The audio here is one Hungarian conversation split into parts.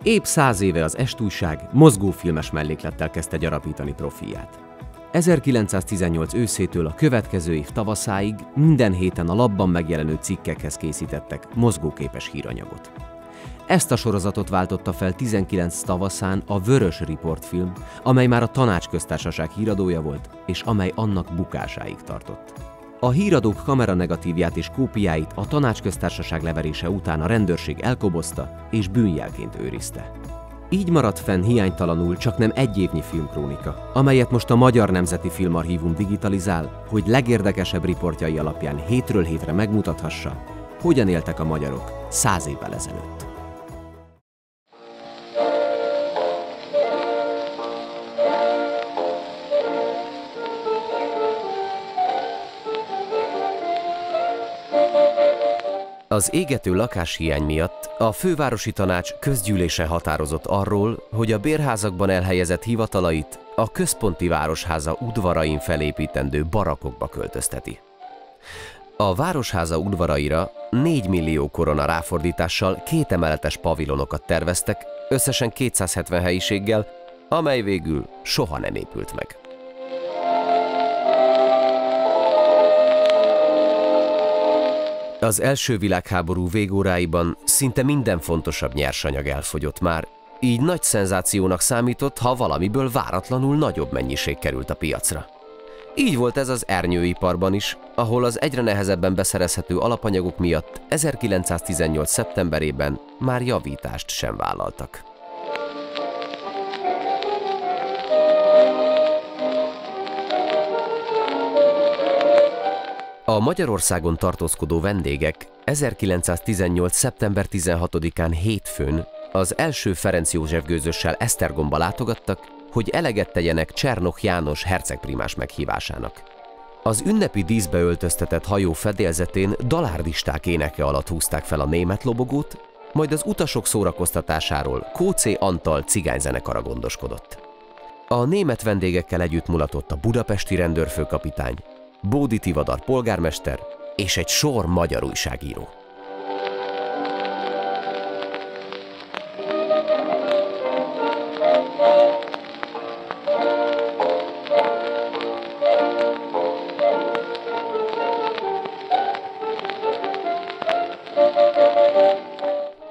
Épp 100 éve az Est-újság mozgófilmes melléklettel kezdte gyarapítani profilját. 1918 őszétől a következő év tavaszáig minden héten a lapban megjelenő cikkekhez készítettek mozgóképes híranyagot. Ezt a sorozatot váltotta fel 19 tavaszán a Vörös Riport film, amely már a Tanácsköztársaság híradója volt, és amely annak bukásáig tartott. A híradók kameranegatívját és kópiáit a Tanácsköztársaság leverése után a rendőrség elkobozta és bűnjelként őrizte. Így maradt fenn hiánytalanul csaknem egy évnyi filmkrónika, amelyet most a Magyar Nemzeti Filmarchívum digitalizál, hogy legérdekesebb riportjai alapján hétről hétre megmutathassa, hogyan éltek a magyarok 100 évvel ezelőtt. Az égető lakáshiány miatt a Fővárosi Tanács közgyűlése határozott arról, hogy a bérházakban elhelyezett hivatalait a központi városháza udvarain felépítendő barakkokba költözteti. A városháza udvaraira 4 millió korona ráfordítással 2 emeletes pavilonokat terveztek, összesen 270 helyiséggel, amely végül soha nem épült meg. Az első világháború végóráiban szinte minden fontosabb nyersanyag elfogyott már, így nagy szenzációnak számított, ha valamiből váratlanul nagyobb mennyiség került a piacra. Így volt ez az ernyőiparban is, ahol az egyre nehezebben beszerezhető alapanyagok miatt 1918. szeptemberében már javítást sem vállaltak. A Magyarországon tartózkodó vendégek 1918. szeptember 16-án hétfőn az első Ferenc József gőzössel Esztergomba látogattak, hogy eleget tegyenek Csernoch János hercegprímás meghívásának. Az ünnepi díszbe öltöztetett hajó fedélzetén dalárdisták éneke alatt húzták fel a német lobogót, majd az utasok szórakoztatásáról Kóczé Antal cigányzenekara gondoskodott. A német vendégekkel együtt mulatott a budapesti rendőrfőkapitány, Bódi Tivadar polgármester és egy sor magyar újságíró.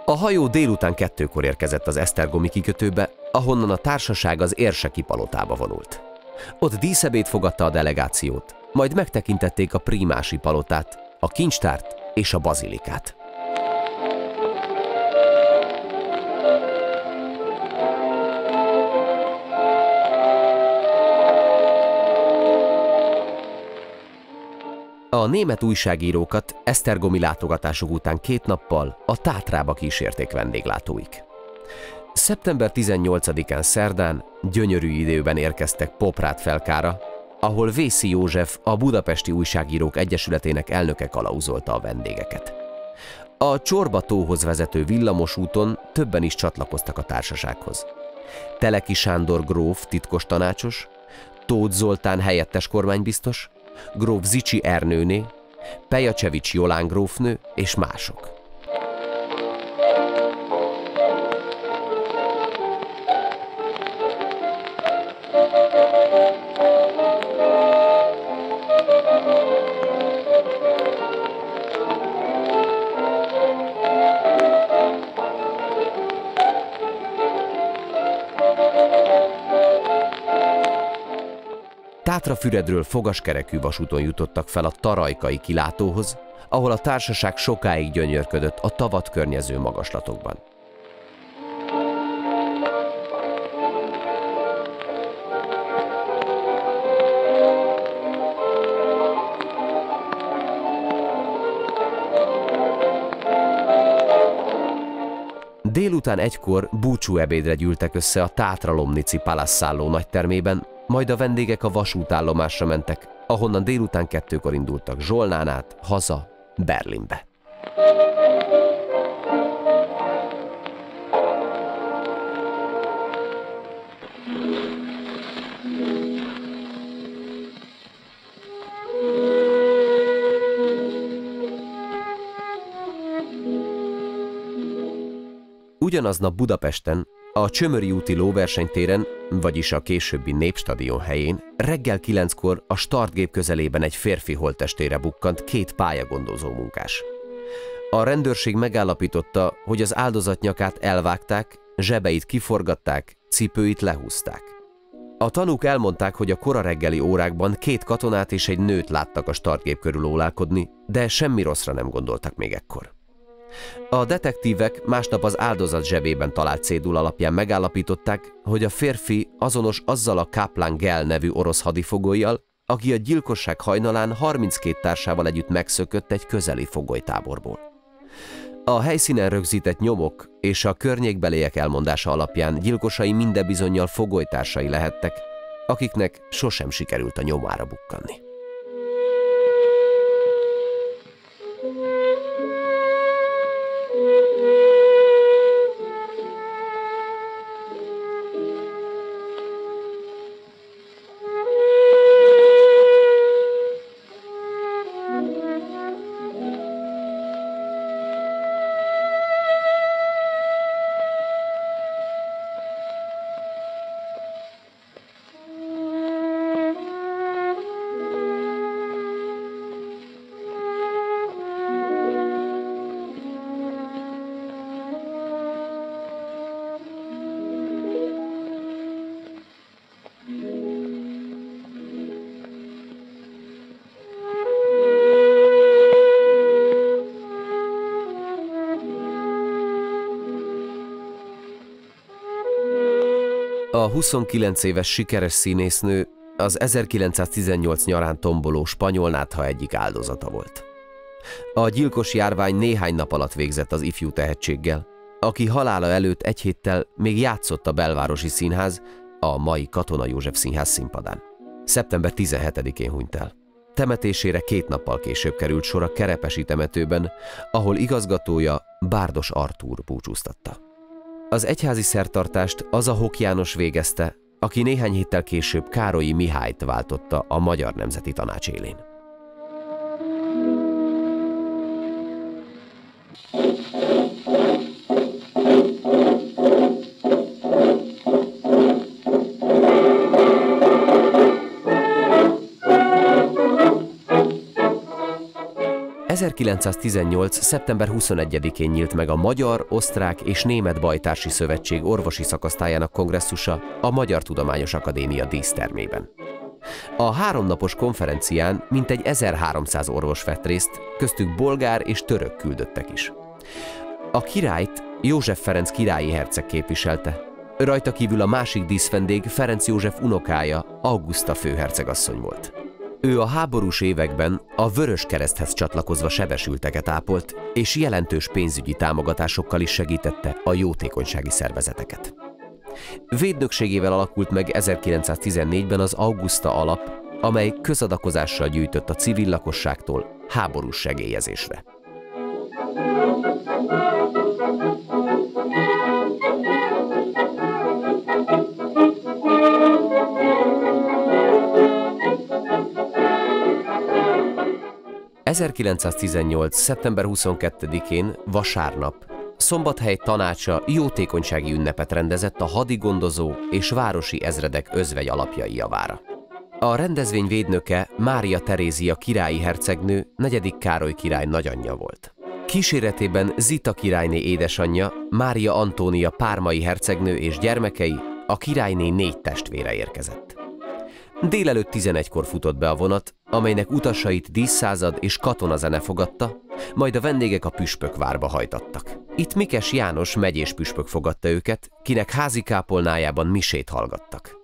A hajó délután 2-kor érkezett az esztergomi kikötőbe, ahonnan a társaság az érseki palotába vonult. Ott díszebéd fogadta a delegációt, majd megtekintették a prímási palotát, a kincstárt és a bazilikát. A német újságírókat esztergomi látogatásuk után 2 nappal a Tátrába kísérték vendéglátóik. Szeptember 18-án szerdán gyönyörű időben érkeztek Poprád-Felkára, ahol Vészi József, a Budapesti Újságírók Egyesületének elnöke kalauzolta a vendégeket. A Csorba-tóhoz vezető villamosúton többen is csatlakoztak a társasághoz. Teleki Sándor gróf titkos tanácsos, Tóth Zoltán helyettes kormánybiztos, gróf Zichy Ernőné, Pejacsevics Jolán grófnő és mások. Tátrafüredről fogaskerekű vasúton jutottak fel a Tarajkai kilátóhoz, ahol a társaság sokáig gyönyörködött a tavat környező magaslatokban. Délután 1-kor búcsúebédre gyűltek össze a Tátra-Lomnici Palace szálló nagytermében, majd a vendégek a vasútállomásra mentek, ahonnan délután 2-kor indultak Zsolnán át, haza, Berlinbe. Ugyanaznap Budapesten, a Csömöri úti lóversenytéren, vagyis a későbbi Népstadion helyén reggel 9-kor a startgép közelében egy férfi holttestére bukkant 2 pályagondozó munkás. A rendőrség megállapította, hogy az áldozat nyakát elvágták, zsebeit kiforgatták, cipőit lehúzták. A tanúk elmondták, hogy a kora reggeli órákban 2 katonát és egy nőt láttak a startgép körül ólálkodni, de semmi rosszra nem gondoltak még ekkor. A detektívek másnap az áldozat zsebében talált cédula alapján megállapították, hogy a férfi azonos azzal a Kaplan Gell nevű orosz hadifogolyjal, aki a gyilkosság hajnalán 32 társával együtt megszökött egy közeli fogolytáborból. A helyszínen rögzített nyomok és a környékbeliek elmondása alapján gyilkosai mindebizonnyal fogolytársai lehettek, akiknek sosem sikerült a nyomára bukkanni. A 29 éves sikeres színésznő az 1918 nyarán tomboló spanyol nátha egyik áldozata volt. A gyilkos járvány néhány nap alatt végzett az ifjú tehetséggel, aki halála előtt egy héttel még játszott a Belvárosi Színház, a mai Katona József Színház színpadán. Szeptember 17-én hunyt el. Temetésére 2 nappal később került sor a Kerepesi temetőben, ahol igazgatója Bárdos Artúr búcsúztatta. Az egyházi szertartást az a Hok János végezte, aki néhány héttel később Károlyi Mihályt váltotta a Magyar Nemzeti Tanács élén. ...1918. szeptember 21-én nyílt meg a Magyar, Osztrák és Német Bajtársi Szövetség orvosi szakasztályának kongresszusa a Magyar Tudományos Akadémia dísztermében. A 3 napos konferencián mintegy 1300 orvos vett részt, köztük bolgár és török küldöttek is. A királyt József Ferenc királyi herceg képviselte, rajta kívül a másik díszvendég Ferenc József unokája, Auguszta főhercegasszony volt. Ő a háborús években a Vöröskereszthez csatlakozva sebesülteket ápolt, és jelentős pénzügyi támogatásokkal is segítette a jótékonysági szervezeteket. Védnökségével alakult meg 1914-ben az Auguszta alap, amely közadakozással gyűjtött a civil lakosságtól háborús segélyezésre. ...1918. szeptember 22-én, vasárnap, Szombathely tanácsa jótékonysági ünnepet rendezett a hadigondozó és városi ezredek özvegy alapjai javára. A rendezvény védnöke Mária Terézia királyi hercegnő, 4. Károly király nagyanyja volt. Kíséretében Zita királyné édesanyja, Mária Antónia pármai hercegnő és gyermekei, a királyné 4 testvére érkezett. Délelőtt 11-kor futott be a vonat, amelynek utasait díszszázad és katonazene fogadta, majd a vendégek a püspökvárba hajtattak. Itt Mikes János megyés püspök fogadta őket, kinek házi kápolnájában misét hallgattak.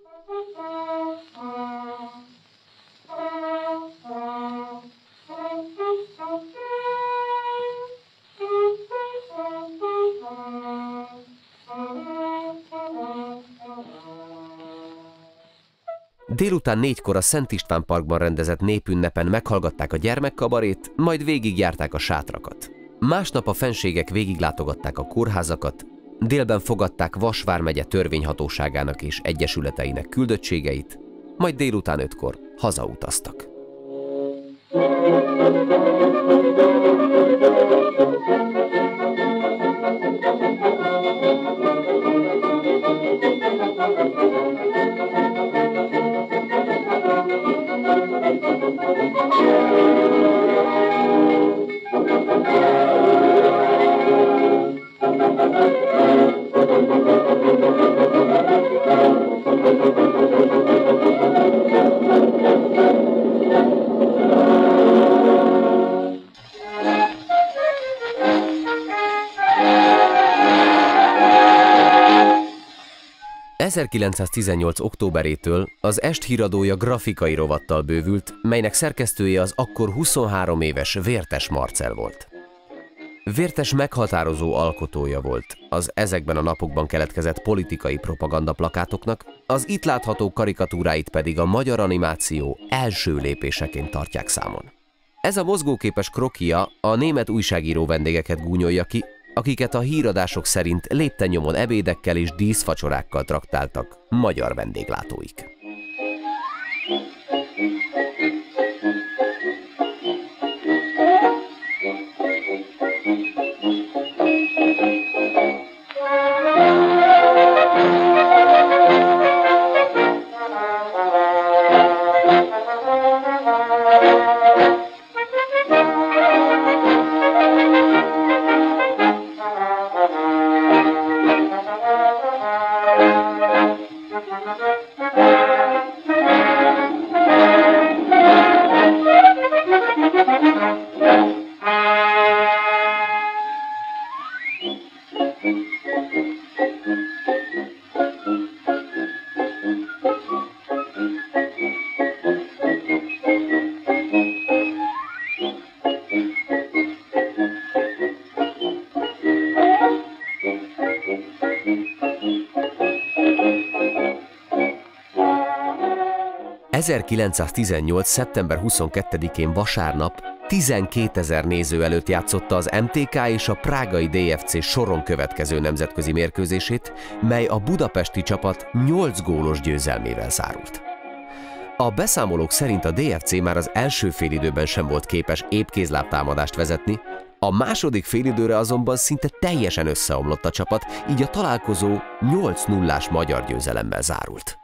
Délután 4-kor a Szent István parkban rendezett népünnepen meghallgatták a gyermekkabarét, majd végigjárták a sátrakat. Másnap a fenségek végiglátogatták a kórházakat, délben fogadták Vas vármegye törvényhatóságának és egyesületeinek küldöttségeit, majd délután 5-kor hazautaztak. 1918. októberétől az Est híradója grafikai rovattal bővült, melynek szerkesztője az akkor 23 éves Vértes Marcell volt. Vértes meghatározó alkotója volt az ezekben a napokban keletkezett politikai propagandaplakátoknak, az itt látható karikatúráit pedig a magyar animáció első lépéseként tartják számon. Ez a mozgóképes krokia a német újságíró vendégeket gúnyolja ki, akiket a híradások szerint lépten-nyomon ebédekkel és díszfacsorákkal traktáltak magyar vendéglátóik. ...1918. szeptember 22-én vasárnap 12 000 néző előtt játszotta az MTK és a prágai DFC soron következő nemzetközi mérkőzését, mely a budapesti csapat 8 gólos győzelmével zárult. A beszámolók szerint a DFC már az első félidőben sem volt képes épkézlábtámadást vezetni, a második félidőre azonban szinte teljesen összeomlott a csapat, így a találkozó 8-0-ás magyar győzelemmel zárult.